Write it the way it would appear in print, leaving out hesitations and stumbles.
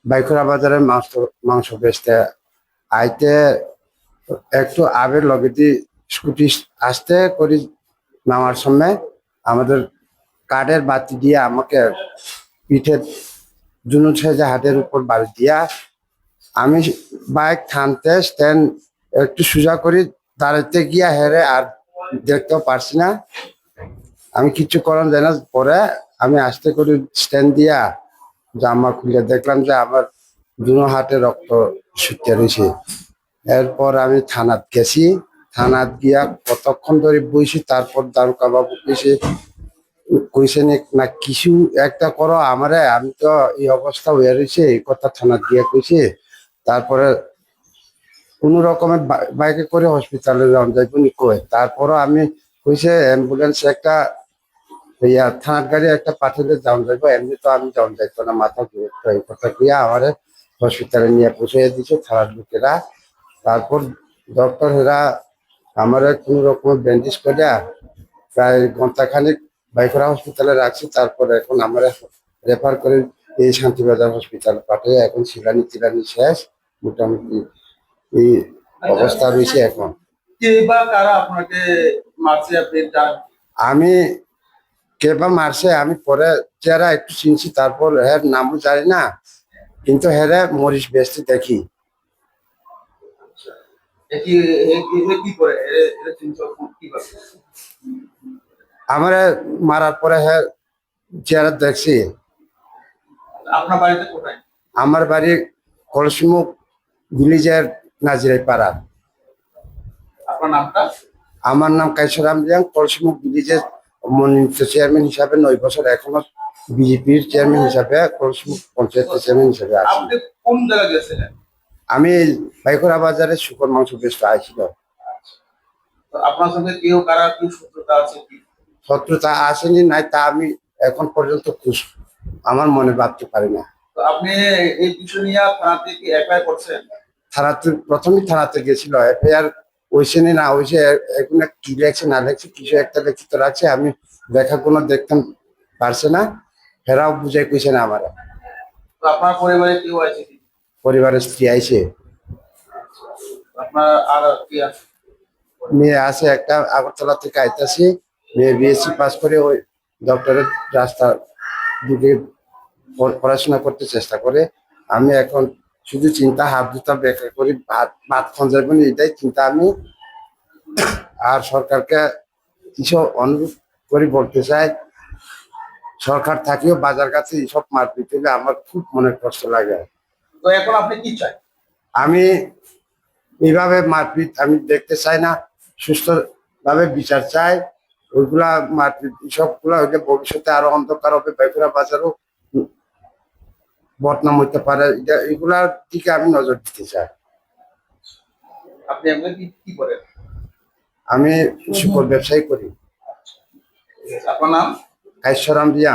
বাইখরা বাজারে মাংস মাংস বেচতে আইতে একটু আবের লগেদি স্কুটি আসতে করি নামার সময় আমাদের কাঠের বাতি দিয়ে আমাকে পিঠে জুনুন সাইজে হাতের উপর বাড়ি দিয়া আমি বাইক থামতে স্ট্যান্ড একটু সোজা করি দাঁড়াতে গিয়া হেরে আর দেখতেও পারছি না। আমি কিছু করার যায় না। পরে আমি আস্তে করে স্ট্যান্ড দিয়া জামা খুলে দেখলাম যে আমার দুনো হাতে রক্ত শুকিয়ে রয়েছে। এরপর আমি থানাত গেছি। থানাত গিয়া কতক্ষণ ধরে বইছি, তারপর দারোগা বাবু কইছে না কিছু একটা করো আমারে, আমি তো এই অবস্থা হয়ে রয়েছে, এই কথা থানাত গিয়া কইছে। তারপরে কোন রকমের বাইকে করে হসপিটালে যাওয়া যাইব নি কই, তারপরও আমি কইছে অ্যাম্বুলেন্স একটা থানার গাড়ি একটা পাঠালে যাওয়া যাইব, এমনি তো আমি যাওয়া যাইতো না, মাথা ঘুরে এই কথা কইয়া আমার হসপিটালে নিয়ে পৌঁছে দিছে থানার লোকেরা। তারপর ডক্টর এরা আমার কোন রকম ব্যান্ডেজ করে প্রায় ঘন্টাখানিক বাইকরা হসপিটালে রাখছি। তারপরে এখন আমরা রেফার করে এই শান্তিবাজার হসপিটালে পাঠিয়ে এখন শিলানি টিলানি শেষ, মোটামুটি এই অবস্থা রয়েছে এখন। কে বা কারা আপনাকে মারছে আপনি জানেন? আমি কে বা মারছে আমি পরে চেহারা একটু চিনছি, তারপর হ্যাঁ নামও জানি না, কিন্তু হ্যাঁ মরিচ বেচতে দেখি। কি কি করে এটা চিন্তা কি করে? আমার মারার পরে হ্যাঁ চেহারা দেখছি। আপনার বাড়িতে কোথায়? আমার বাড়ি কলসিমুখ ভিলেজের নাজিরাই পাড়া। আপনার নামটা? আমার নাম কাইসরাম রিয়াং, কলসিমুখ ভিলেজের মনোনীত চেয়ারম্যান হিসাবে 9 বছর, এখনো বিজেপির চেয়ারম্যান হিসাবে কলসিমুখ পঞ্চায়েতের চেয়ারম্যান হিসাবে আছি। আপনি কোন জায়গায় গেছিলেন? আমি বাইকরা বাজারে শুকর মাংস বেচতে আইছিল। তো আপনার সঙ্গে কেউ কারা কি শত্রুতা আছে কি? শত্রুতা আসেনি নাই তা আমি এখন পর্যন্ত আমার মনে ভাবতে পারি না। তো আপনি এই বিষয় নিয়ে থানাতে কি এফআইআর করছেন? থানাতে প্রথমে থানাতে গেছিল, এফআইআর হয়েছে না হয়েছে এখন কি লেখছে না লেখছে কিছু একটা লিখিত রাখছে, আমি দেখা কোনো দেখতে পারছে না, ফেরাও বুঝাই কইছে না আমার। তো আপনার পরিবারে কেউ আছে কি? পরিবারের স্ত্রী আইছে, আপনার আর কি আছে? মেয়ে আছে একটা, আগরতলা থেকে আইতাছি। মেয়ে বিএসসি পাস করে ওই ডক্টরের রাস্তা দিকে পড়াশোনা করতে চেষ্টা করে। আমি এখন শুধু চিন্তা হাত দুটা বেকার করি, ভাত ভাত খন যাবেন এটাই চিন্তা আমি। আর সরকারকে কিছু অনুরোধ করে বলতে চাই, সরকার থাকিও বাজার কাছে এইসব মারপিট হলে আমার খুব মনে কষ্ট লাগে। তো এখন আপনি কি চাই? আমি এইভাবে মারপিট আমি দেখতে চাই না, সুস্থ ভাবে বিচার চাই। ওইগুলা মারপিট সবগুলা হইলে ভবিষ্যতে আরো অন্ধকার হবে, বেগুরা বাজারও বদনাম হইতে পারে, এগুলার দিকে আমি নজর দিতে চাই। আপনি এমনি কি কি করেন? আমি শুকর ব্যবসায়ী করি। আপনার নাম? কাইশ্বরাম রিয়া।